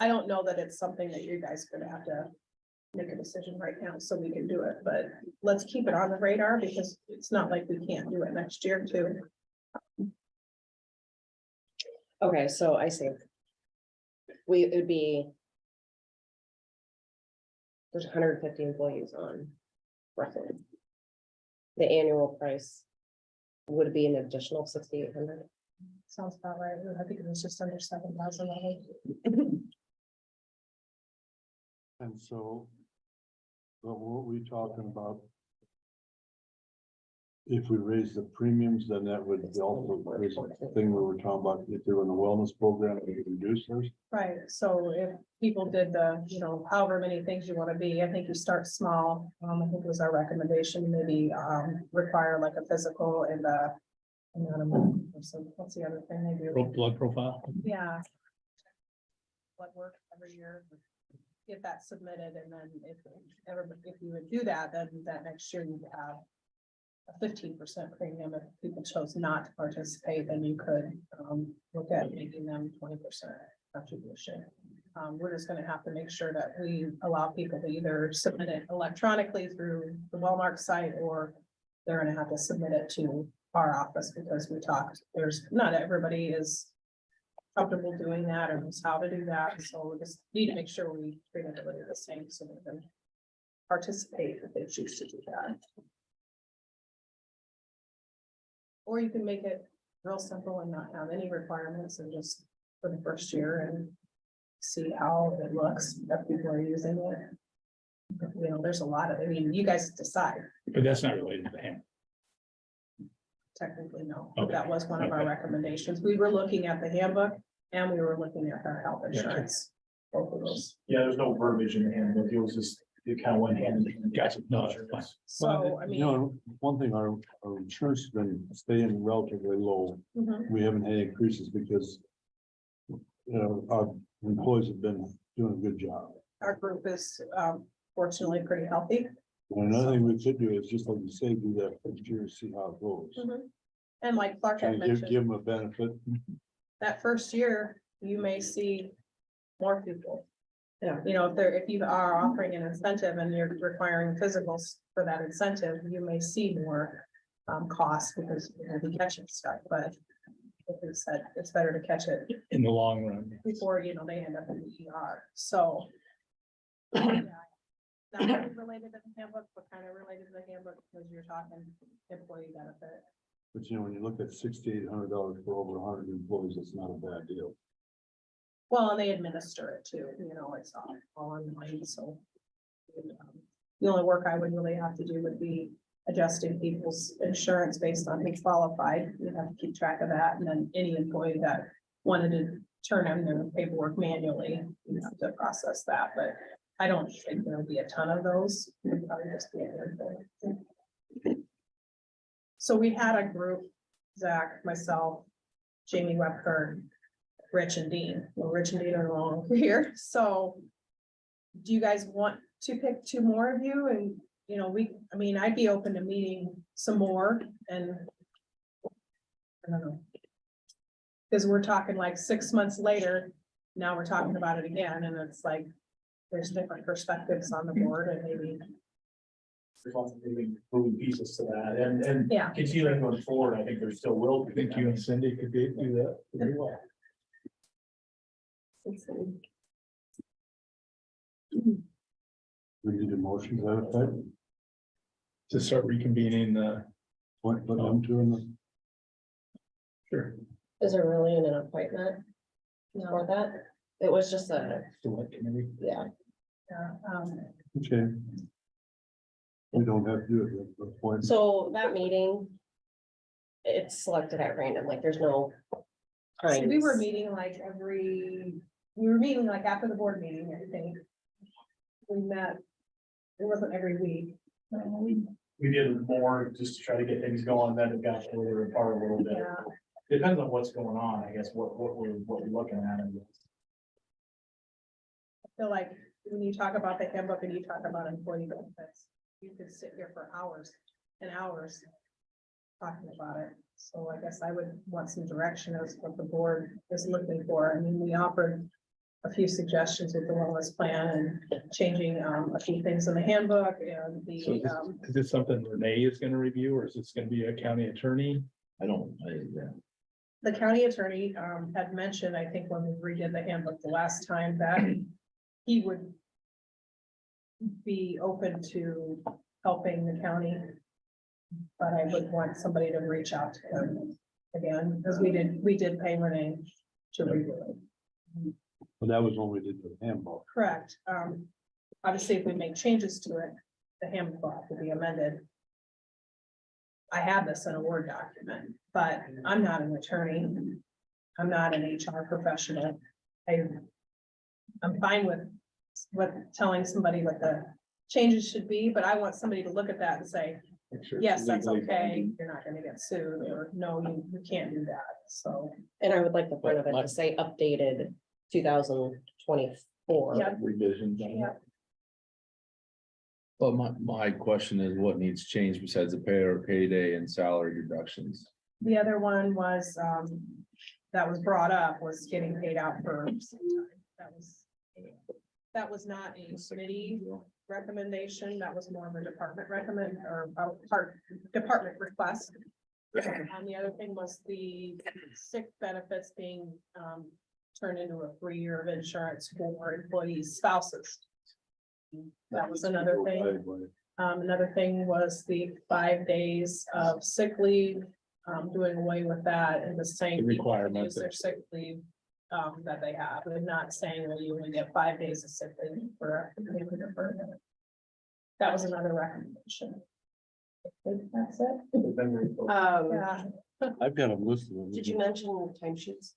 I don't know that it's something that you guys are gonna have to make a decision right now, so we can do it, but let's keep it on the radar, because it's not like we can't do it next year too. Okay, so I see. It would be. There's 150 employees on roughly. The annual price would be an additional 6,800. Sounds about right. I think it was just under 7,000. And so, but what we talking about? If we raise the premiums, then that would also raise the thing we were talking about, if they're in a wellness program, we can reduce theirs. Right, so if people did the, however many things you want to be, I think you start small. I think it was our recommendation, maybe require like a physical and what's the other thing they do? Blood profile. Yeah. Blood work every year. Get that submitted, and then if you would do that, then that next year you would have a 15% premium. If people chose not to participate, then you could look at making them 20% contribution. We're just gonna have to make sure that we allow people to either submit it electronically through the Wellmark site, or they're gonna have to submit it to our office, because we talked, not everybody is comfortable doing that or knows how to do that, so we just need to make sure we treat everybody the same so they can participate if they choose to do that. Or you can make it real simple and not have any requirements, and just for the first year and see how it looks if people are using it. There's a lot of, you guys decide. But that's not related to him. Technically, no, but Okay. that was one of our Okay. recommendations. We were looking at the handbook and we were looking at our health insurance. Both of those. Yeah, there's no verbiage in the handbook. It was just, it kind of went hand in hand. Gotcha. No, that's fine. So, I mean, One thing, our insurance has been staying relatively low. mhm, We haven't had increases because our employees have been doing a good job. our group is fortunately pretty healthy. And another thing we could do is just like you say, do that first year, see how it goes. Mhm. And like Clark had And mentioned, give them a benefit. that first year, you may see more people. Yeah. If you are offering an incentive and you're requiring physicals for that incentive, you may see more costs, because you'll be catching stuff, but like we said, it's better to catch it In the long run. before, they end up in the ER, so. Yeah. Not really related to the handbook, but kind of related to the handbook, because you're talking employee benefit. But when you look at $6,800 for over 100 employees, it's not a bad deal. Well, and they administer it too, it's all online, so. The only work I would really have to do would be adjusting people's insurance based on who's qualified. You have to keep track of that, and then any employee that wanted to turn in their paperwork manually, you have to process that, but I don't think there'll be a ton of those. It'll probably just be a handful. So we had a group, Zach, myself, Jamie Webker, Rich and Dean. Well, Rich and Dean are no longer here, so do you guys want to pick two more of you? And, I'd be open to meeting some more, and I don't know. Because we're talking like 6 months later, now we're talking about it again, and it's like, there's different perspectives on the board, and maybe, There's lots of moving pieces to that, and yeah. continuing going forward, I think there still will I be. think you and Cindy could do that very well. We need a motion to that effect. To start reconvening the. Put them two in the. Sure. Is there really an appointment for that? It was just Select committee. yeah. Okay. We don't have to do it at this point. So that meeting. It's selected at random, like there's no. So we were times. meeting like after the board meeting, I think. We met, it wasn't every week. We did more just to try to get things going, then it got further apart a little bit. Yeah, Depends on what's going on, I guess, what we're looking at. I guess. I feel like when you talk about the handbook and you talk about employee benefits, you could sit here for hours and hours talking about it. So I guess I would want some direction as what the board is looking for. We offered a few suggestions with the wellness plan and changing, a few things in the handbook and So the, is this something Renee is gonna review, or is this gonna be a county attorney? the county attorney, had mentioned, I think when we redid the handbook the last time, that he would be open to helping the county. But I would want somebody to reach out to him again, because we did pay Renee to review it. But that was when we did the handbook. Correct. Obviously, if we make changes to it, the handbook will be amended. I have this in a Word document, but I'm not an attorney. I'm not an HR professional. I'm fine with telling somebody what the changes should be, but I want somebody to look at that and say, Make sure it's yes, that's legally okay. binding. You're not gonna get sued, or no, you can't do that. So, And I would like the front of it to say updated 2024. yeah, Revisions. on yeah. that. But my question is what needs changed besides the pay or payday and salary reductions? The other one was, that was brought up was getting paid out for some time. That was not a committee recommendation. That was more of a department department request. And the other thing was the sick benefits being, turned into a 3 year of insurance for employees' spouses. That was another thing. Another thing was the 5 days of sick leave, doing away with that and the same. The requirement Use their sick leave, that they have. They're not saying that you only get 5 days of sick leave for. That was another recommendation. I think that's it. Yeah, I've got a list of them. Did you mention timesheets?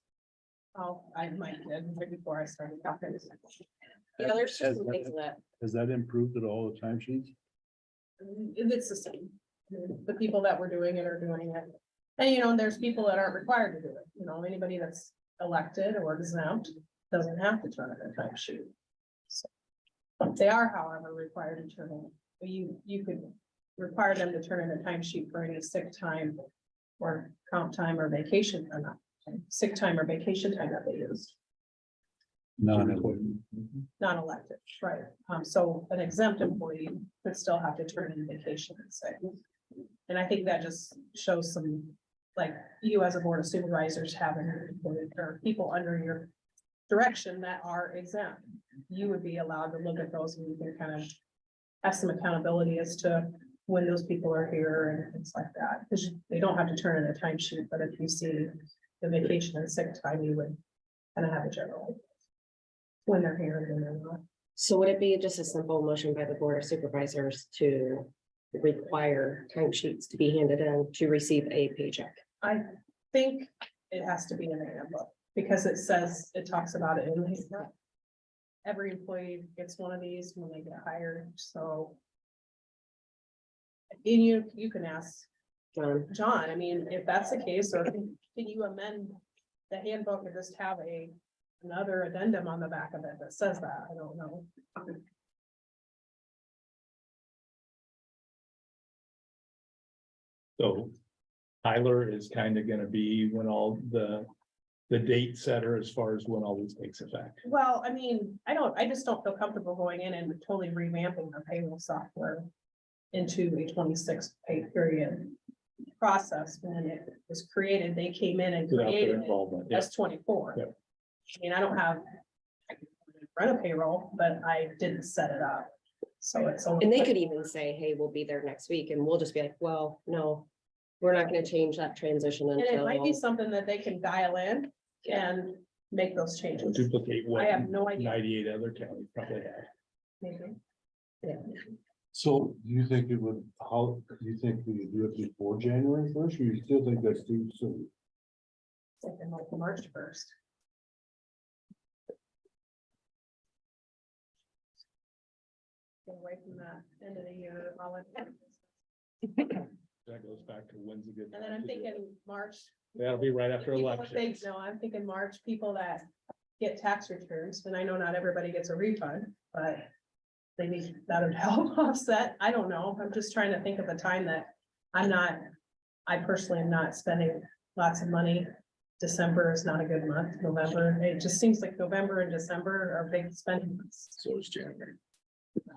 oh, I might did right before I started talking. Yeah, there's just some things that, Has that improved at all, the timesheets? It's the same. The people that were doing it are doing it. And there's people that aren't required to do it. Anybody that's elected or exempt doesn't have to turn in a time sheet. So, they are, however, required to turn in. You could require them to turn in a time sheet for any sick time or comp time or vacation or not. Sick time or vacation time that they used, non-elected, right? So an exempt employee could still have to turn in vacation and sick. And I think that just shows some, like, you as a board of supervisors having or people under your direction that are exempt. You would be allowed to look at those and you can kind of have some accountability as to when those people are here and things like that. Because they don't have to turn in a timesheet, but if you see the vacation and sick time, you would kind of have a general when they're here and when they're not. so would it be just a simple motion by the board of supervisors to require timesheets to be handed in to receive a paycheck? I think it has to be in the handbook because it talks about it in the handbook. Every employee gets one of these when they get hired, so. And you can ask John, I mean, if that's the case, or can you amend the handbook and just have another addendum on the back of it that says that? I don't know. So Tyler is kind of gonna be when all the date setter as far as when all this takes effect. Well, I mean, I just don't feel comfortable going in and totally revamping the payroll software into a 26 pay period process. When it was created, they came in and Without their created it involvement, yeah. as 24. Yeah. I mean, I don't have, I can run a payroll, but I didn't set it up. So it's. And they could even say, hey, we'll be there next week, and we'll just be like, well, no, we're not gonna change that transition And it might be until. something that they can dial in and make those changes. Duplicate what I have no idea. 98 other counties probably have. Maybe. So do you think it would, how, do you think we could do it before January 1st, or you still think that's too soon? Something like March 1st. Get away from that end of the year holiday. That goes back to when's a good. And then time I'm to do it. thinking March. That'll be right after people that elections. No, I'm thinking March, people that get tax returns, and I know not everybody gets a refund, but they need, that would help offset. I don't know. I'm just trying to think of a time that I personally am not spending lots of money December is not a good month, November, it just seems like November and December are big spending months. So is January.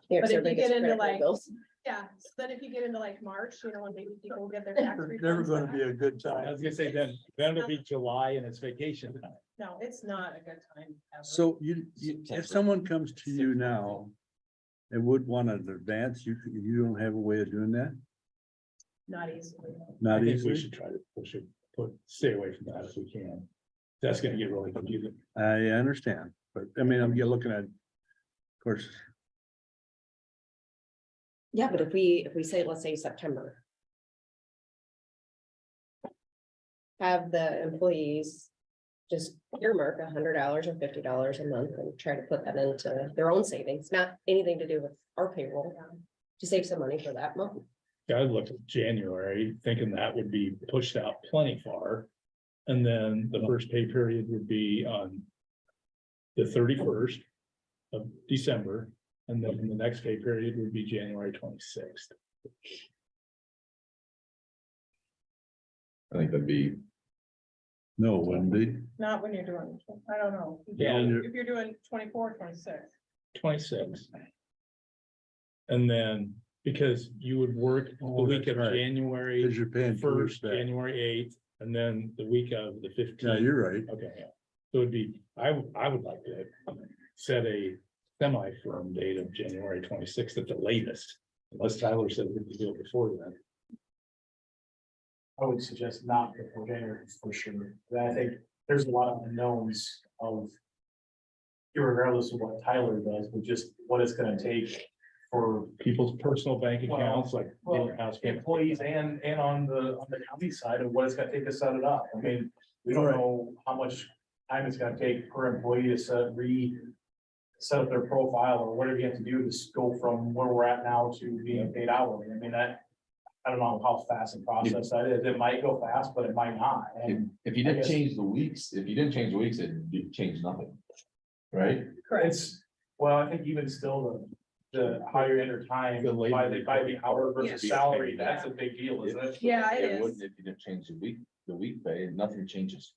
Yeah, But so if they you get get into credit like, bills. yeah, so then if you get into like March, you know, when maybe people get their tax Never never refunds gonna back. be a good I time. was gonna say then it'll be July and it's vacation time. No, it's not a good time ever. So if someone comes to you now and would want an advance, you don't have a way of doing that? Not easily. I Not think we easily? should try to stay away from that if we can. That's gonna get really confusing. I understand, but I mean, I'm looking at, of course, Yeah, but if we say, let's say September. Have the employees just earmark $100 or $50 a month and try to put that into their own savings, not anything to do with our payroll. To save some money for that month. I looked at January thinking that would be pushed out plenty far. And then the first pay period would be on the 31st of December. And then the next pay period would be January 26th. I think that'd be, no, Wendy. Not when you're doing, I don't know. Yeah. If you're doing 24, 26. 26. And then, because you would work the Oh, week that's of right. January Cause you're paying 2 weeks 1st, back. January 8th, and then the week of the 15th. Yeah, you're right. Okay, yeah. So it'd be, I would like to set a semi-firm date of January 26th at the latest. Unless Tyler said we could do it before then. I would suggest not before January for sure. But I think there's a lot of unknowns of. Regardless of what Tyler does, but just what it's gonna take for People's personal bank Well, accounts, like well, your house. employees and on the county side of what it's gonna take to set it up. I mean, we don't know how much time it's gonna take per employee to set up their profile or whatever you have to do to go from where we're at now to being paid hourly. I mean, that, I don't know how fast the process that is. It might go fast, but it might not. And if you I didn't guess- change the weeks, it'd change nothing. Right? it's, well, I think even still the higher enter time The labor by the hour versus Yeah. salary, that's a big deal, isn't it? Yeah, it It is. wouldn't if you didn't change the week pay, nothing changes.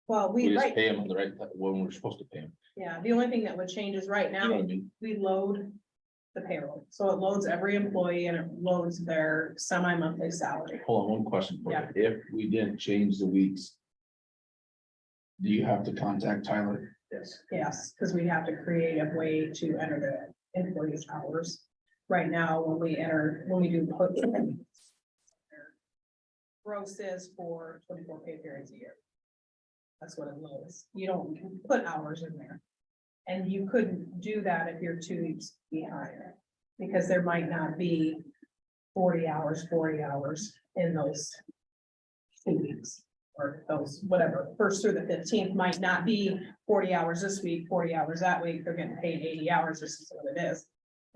Well, We we, just right, pay them the right, when we're supposed to pay them. yeah, the only thing that would change is right You know what now, I mean? we load the payroll. So it loads every employee and it loads their semi-monthly salary. Hold on, one question for you. Yeah. If we didn't change the weeks. Do you have to contact Tyler? Yes. Yes, because we have to create a way to enter the employees' hours. Right now, when we do put. Gross is for 24 pay periods a year. That's what it was. You don't put hours in there. And you couldn't do that if you're 2 weeks behind. Because there might not be 40 hours in those 2 weeks. Or those, whatever, first through the 15th might not be 40 hours this week, 40 hours that week, they're getting paid 80 hours, this is what it is.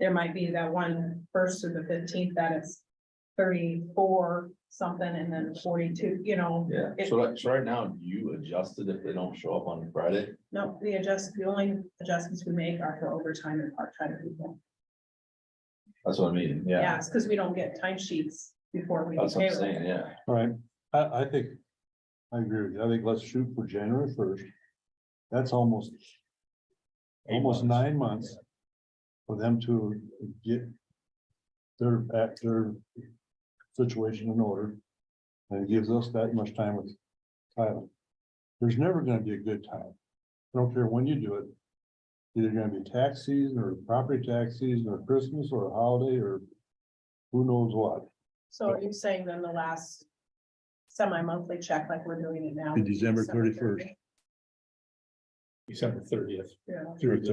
There might be that one first through the 15th that it's 34 something and then 42, you know. Yeah, It- so right now, do you adjust it if they don't show up on Friday? No, the only adjustments we make are for overtime and part-time people. That's what I mean, yeah, Yes, because we don't get timesheets before we. that's what I'm payroll. saying, yeah. All right, I think, I agree with you. I think let's shoot for January 1st. That's almost 9 months for them to get their situation in order. And it gives us that much time with Tyler. There's never gonna be a good time. I don't care when you do it. Either gonna be tax season or property tax season or Christmas or a holiday or who knows what. So are you saying then the last semi-monthly check like we're doing it now? Be December 31st. December 30th. Yeah. Through the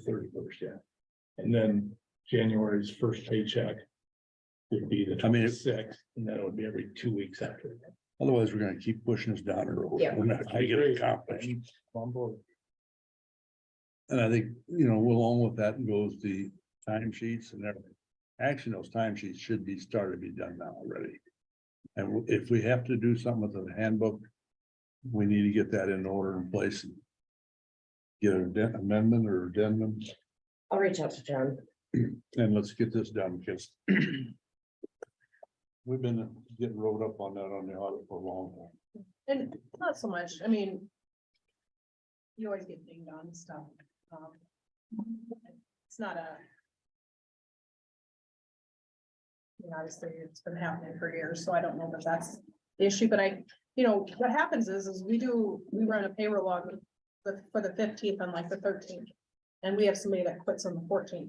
31st, yeah. And then January's first paycheck would be the I mean, 26th, and then it would be every 2 weeks after that. Otherwise, we're gonna keep pushing us down the road. Yeah. We're not gonna get it accomplished. On board. And I think, along with that goes the time sheets and everything. Actually, those time sheets should be started to be done now already. And if we have to do something with the handbook, we need to get that in order in place. And get an amendment or addendum, I'll reach out to John. and let's get this done, because we've been getting rolled up on that on the audit for a long time. And not so much, I mean. You always get dinged on stuff. um, It's not a. Obviously, it's been happening for years, so I don't know that that's the issue, but what happens is we run a payroll log for the 15th on like the 13th. And we have somebody that quits on the 14th.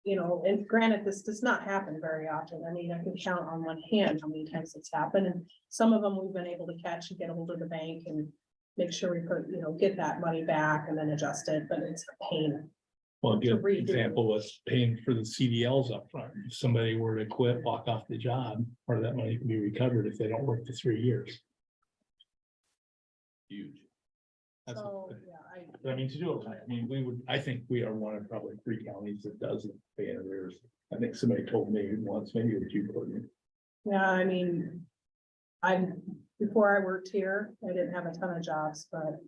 And granted, this does not happen very often. I mean, I can count on one hand how many times it's happened, and some of them we've been able to catch and get a hold of the bank and make sure we get that money back and then adjust it, but it's a pain. Well, a good redo. example was paying for the CDLs up front. If somebody were to quit, walk off the job, part of that money can be recovered if they don't work the 3 years. Huge. That's So, what- yeah, But I mean, to do it, I mean, I think we are one of probably 3 counties that doesn't pay in arrears. I think somebody told me once, maybe it was you, Courtney. I mean, before I worked here, I didn't have a ton of jobs, but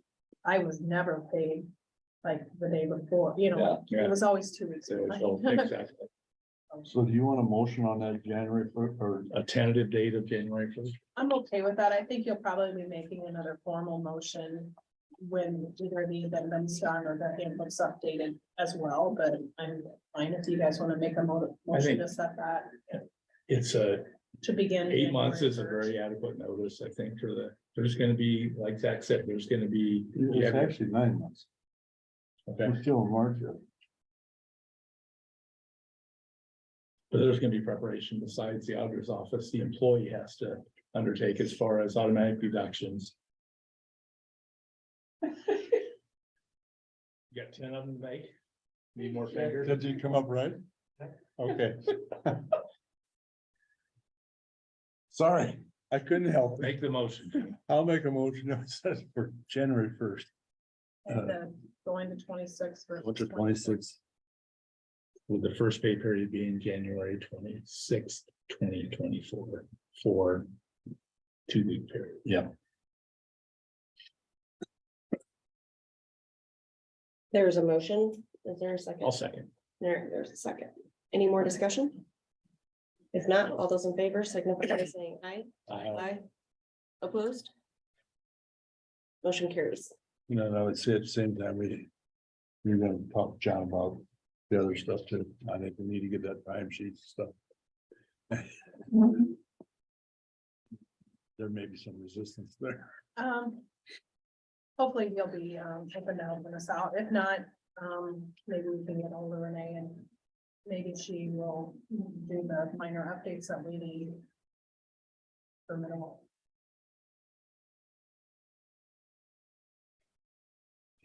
I was never paid like the day before, Yeah. it was always 2 weeks. So, behind. exactly. So do you want a motion on that January first or? A tentative date of January 1st. I'm okay with that. I think you'll probably be making another formal motion when either the amendment's done or the handbook's updated as well, but I'm fine if you guys want to make a motion think- to set that It's to begin. 8 months is a January 1st. very adequate notice, I think, there's gonna be, like Zach said, there's gonna be. It's actually 9 months. Okay, We're still in March. but there's gonna be preparation besides the auditor's office, the employee has to undertake as far as automatic deductions. You got 10 of them to make? Need more fingers? Did you come up right? Okay. Sorry, I couldn't help it. Make the motion. I'll make a motion that says for January first. And then going to 26. What's the 26th? With the first pay period being January 26th, 2024, for 2-week period. Yeah. There's a motion. Is there a second? I'll second. There's a second. Any more discussion? If not, all those in favor signify by saying aye. Aye. Opposed? Motion carries. I would say at the same time, we're gonna talk to John about the other stuff too. I think we need to get that time sheet stuff. There may be some resistance there. Hopefully he'll be open to helping us out. If not, maybe we can get hold of Renee and maybe she will do the minor updates that we need for minimal.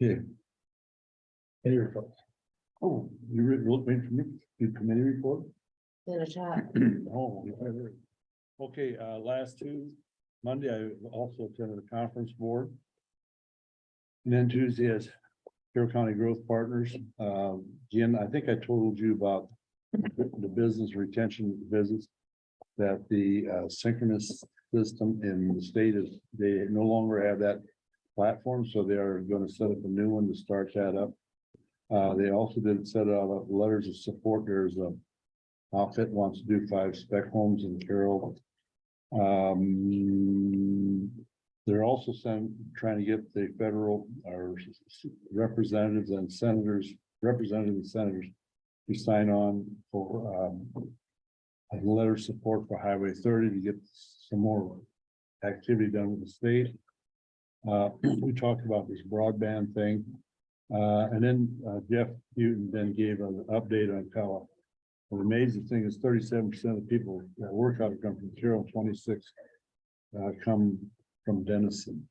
Okay. Any reports? Oh, you read, wait for me, your committee report? In a chat. Oh, yeah. Okay, last Monday, I also attended a conference board. And then Tuesday is Carroll County Growth Partners. Again, I think I told you about the business retention visits. That the synchronous system in the state is, they no longer have that platform, so they are going to set up a new one to start that up. They also did set out letters of support. There's a outfit wants to do 5 spec homes in Carroll. They're also trying to get the federal or representatives and senators to sign on for a letter of support for Highway 30 to get some more activity done with the state. We talked about this broadband thing. And then Jeff Newton then gave an update on how the amazing thing is 37% of the people that work out come from Carroll, 26 come from Denison.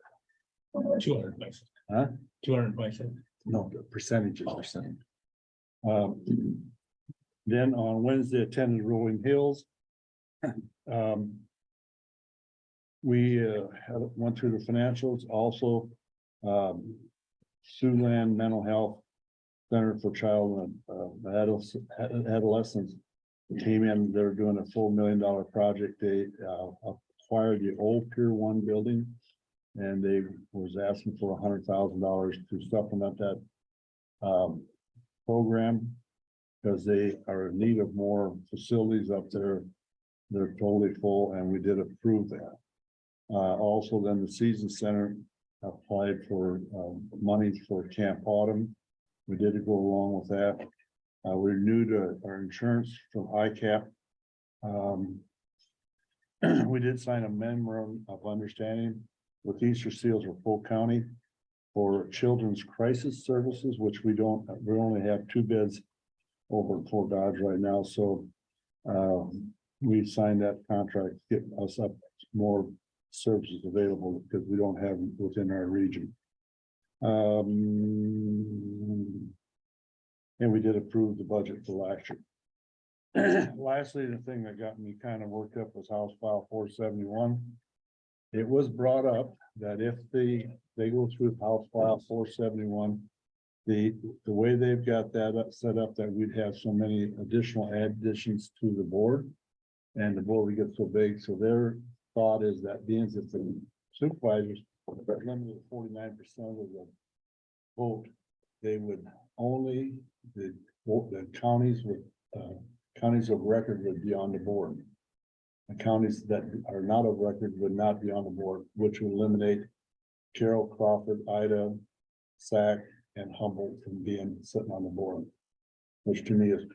226. Huh? 226. No, the percentages are saying. Then on Wednesday, attended Rolling Hills. We went through the financials, also Siouxland Mental Health Center for Child and Adolescents came in. They're doing a full $1 million project. They acquired the old Pier 1 building, and they was asking for $100,000 to supplement that program because they are in need of more facilities up there. They're totally full, and we did approve that. Also then the season center applied for, monies for Camp Autumn. We did go along with that. We renewed our insurance from ICAP. We did sign a memorandum of understanding with Easter Seals of Polk County for Children's Crisis Services, which we only have 2 beds over at Fort Dodge right now, so we signed that contract, to get us up more services available because we don't have them within our region. And we did approve the budget for last year. Lastly, the thing that got me kind of worked up was House File 471. It was brought up that if they go through House File 471, the way they've got that set up, that we'd have so many additional additions to the board. And the board would get so big, so their thought is that being that the supervisors are limited to 49% of the vote, they would only, the counties with, counties of record would be on the board. The counties that are not of record would not be on the board, which would eliminate Carroll, Crawford, Ida, Sac, and Humboldt from sitting on the board. Which to me is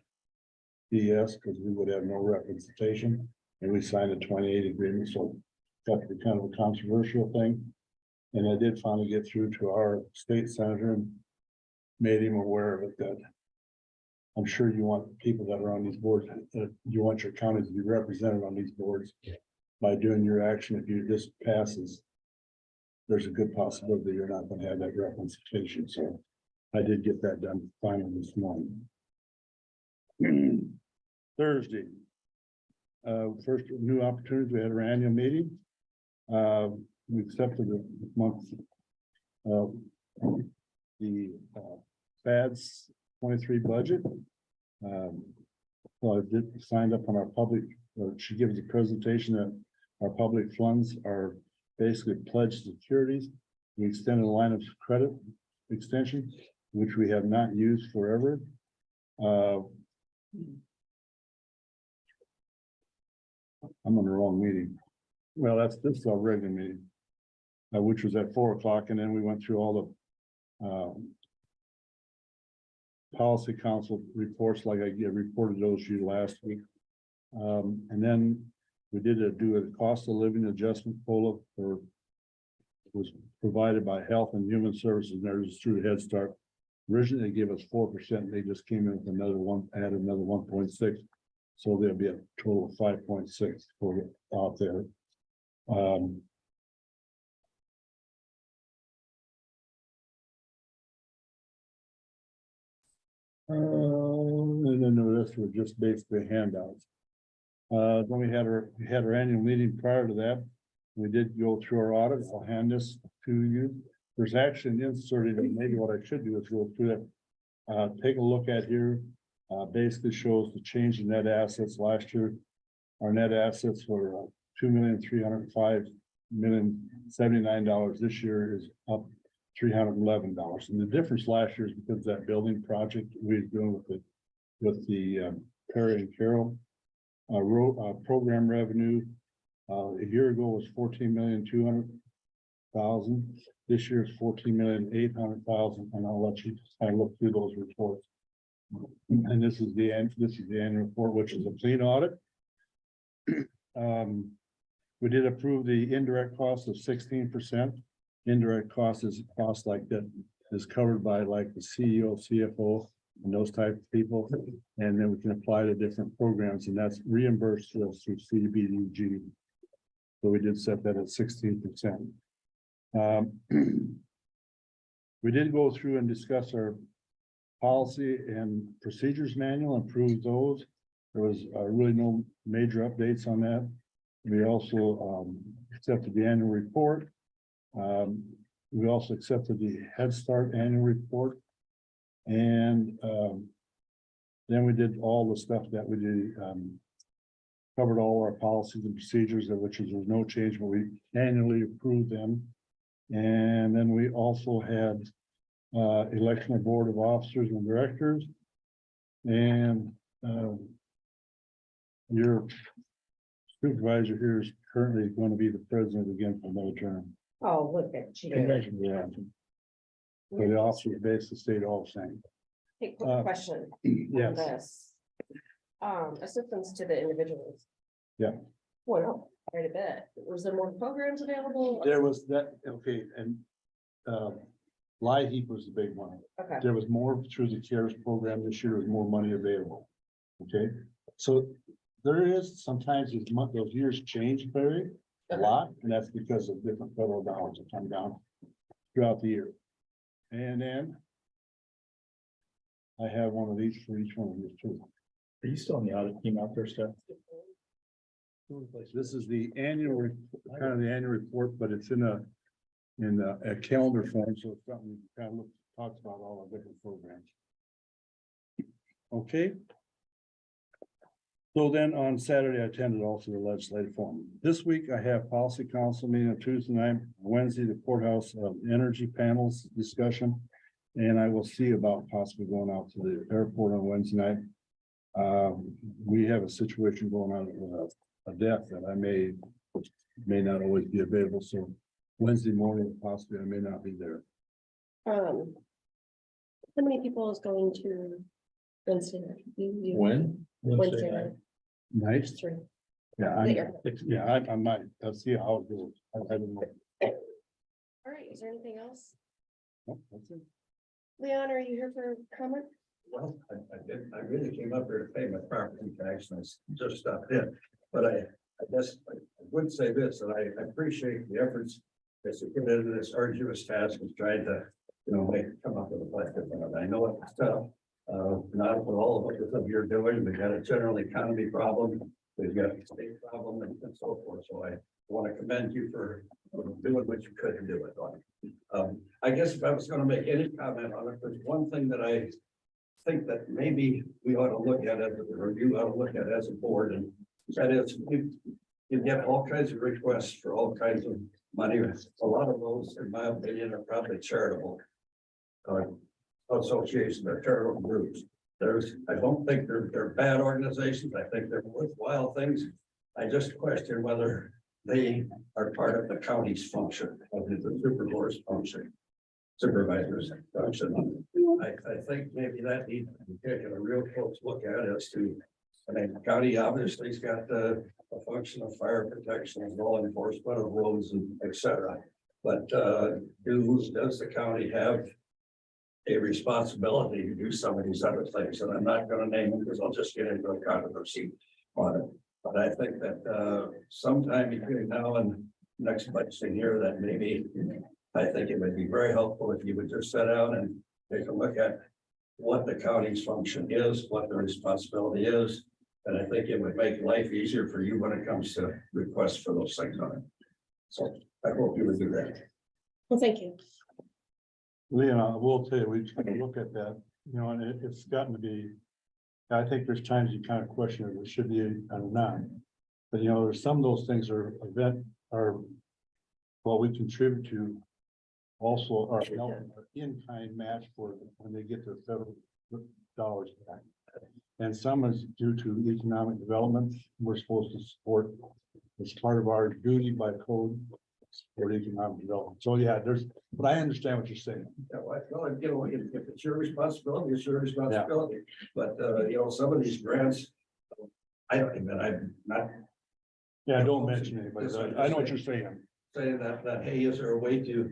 BS, because we would have no representation, and we signed a 28 agreement, so that's kind of a controversial thing. And I did finally get through to our state senator and made him aware of it, that I'm sure you want people that are on these boards, you want your counties to be represented on these boards. By doing your action, if this passes, there's a good possibility you're not gonna have that representation, so I did get that done finally this morning. Thursday. First new opportunity, we had our annual meeting. We accepted the month. The FAD's 23 budget. So I did signed up on our public, she gives a presentation that our public funds are basically pledged securities. We extended a line of credit extension, which we have not used forever. I'm on the wrong meeting. Well, this is our regular meeting, which was at 4 o'clock, and then we went through all the policy council reports, like I reported those to you last week. And then we did do a cost of living adjustment COLA was provided by Health and Human Services, and there's through Head Start. Originally, they gave us 4%, they just came in with another one, added another 1.6. So there'll be a total of 5.6 for out there. And then the rest were just basically handouts. Then we had our annual meeting prior to that. We did go through our audit. I'll hand this to you. There's actually an inserted, and maybe what I should do is go through that. Take a look at here. Basically shows the change in net assets last year. Our net assets were $2,305,079. This year is up $311. And the difference last year is because of that building project we were doing with the Perry and Carroll. Program revenue a year ago was $14,200,000. This year is $14,800,000, and I'll let you kind of look through those reports. And this is the annual report, which is a clean audit. We did approve the indirect cost of 16%. Indirect cost is a cost like that is covered by like the CEO, CFO, and those type of people. And then we can apply to different programs, and that's reimbursed to us through CDBG. So we did set that at 16%. We did go through and discuss our policy and procedures manual, improve those. There was really no major updates on that. We also accepted the annual report. We also accepted the Head Start annual report. And then we did all the stuff that we did, covered all our policies and procedures, of which there's no change, but we annually approved them. And then we also had election of board of officers and directors. And your supervisor here is currently going to be the president again for another term. Oh, look at you. Yeah. But the officers basically stayed all the same. Hey, quick question on Yes, this. Assistance to the individuals. Yeah. Went up quite a bit. Was there more programs available? there was that, okay, and Light Heap was the big one. Okay, There was more through the CARES program this year, was more money available. Okay, so there is sometimes those years change very a lot, and that's because of different federal dollars that come down throughout the year. And then I have one of these for each one of these too. Are you still on the audit team out there, Steph? This is the annual, kind of the annual report, but it's in a calendar form, so it's something kind of talks about all the different programs. Okay. So then on Saturday, I attended also the legislative forum. This week I have policy council meeting on Tuesday night, Wednesday, the courthouse energy panels discussion. And I will see about possibly going out to the airport on Wednesday night. We have a situation going on with a death that I may not always be available, so Wednesday morning possibly I may not be there. how many people is going to Wednesday night? When? Wednesday night, Nice, just three. yeah, The airport. I might, I'll see how it goes. I don't know. All right, is there anything else? No, that's it. Leon, are you here for comment? Well, I really came up here to pay my property tax and I just stopped in. But I guess I would say this, that I appreciate the efforts that you put into this arduous task of trying to, come up with a budget. And I know it's tough. Not with all of the stuff you're doing. We've got a general economy problem. We've got a state problem and so forth. So I want to commend you for doing what you could to do it on. I guess if I was going to make any comment on it, there's one thing that I think that maybe we ought to look at it, or you ought to look at it as a board, and that is, you get all kinds of requests for all kinds of money. A lot of those, in my opinion, are probably charitable associations or charitable groups. I don't think they're bad organizations. I think they're worthwhile things. I just question whether they are part of the county's function, of the supervisors function. I think maybe that needs to be taken a real close look at as to, the county obviously has got a function of fire protection and law enforcement of roads and et cetera. But does the county have a responsibility to do some of these other things? And I'm not going to name them because I'll just get into a controversy on it. But I think that sometime between now and next budget year, that maybe I think it would be very helpful if you would just sit down and take a look at what the county's function is, what the responsibility is. And I think it would make life easier for you when it comes to requests for those things on it. So I hope you would do that. Well, thank you. Leon, I will tell you, we took a look at that, and it's gotten to be, I think there's times you kind of question if it should be or not. But there's some of those things are what we contribute to also are in-kind match for when they get their federal dollars back. And some is due to economic development. We're supposed to support, as part of our duty by code, support economic development. So yeah, but I understand what you're saying. Yeah, well, if it's your responsibility, it's your responsibility. But some of these grants, I'm not Yeah, don't mention anybody. I know what you're saying. saying that, hey, is there a way to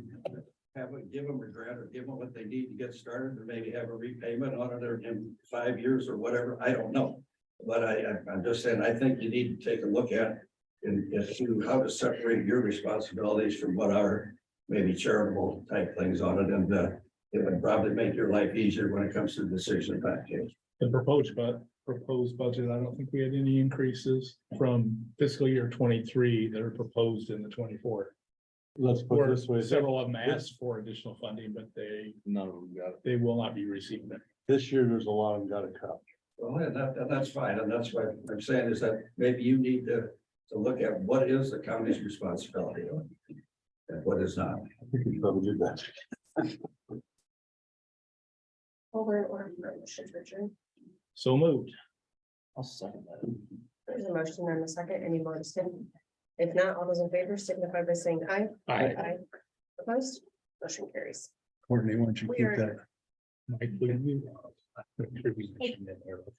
give them a grant or give them what they need to get started, or maybe have a repayment on it in 5 years or whatever? I don't know. But I'm just saying, I think you need to take a look at as to how to separate your responsibilities from what are maybe charitable type things on it. And it would probably make your life easier when it comes to the decision package. The proposed budget, I don't think we had any increases from fiscal year 23 that are proposed in the 24. Let's put it this way. Several of them asked for additional funding, but None of them got it. they will not be receiving it. This year, there's a lot of them got to cut. Well, and that's fine. And that's what I'm saying is that maybe you need to look at what is the county's responsibility and what is not. I think we probably did that. Over in order for motion to adjourn. So moved. I'll second that. There's a motion and a second. Any more discussion? If not, all those in favor signify by saying aye. I, Opposed, motion carries. Courtney, why don't you We keep are- that? Mike, will you, contribution in there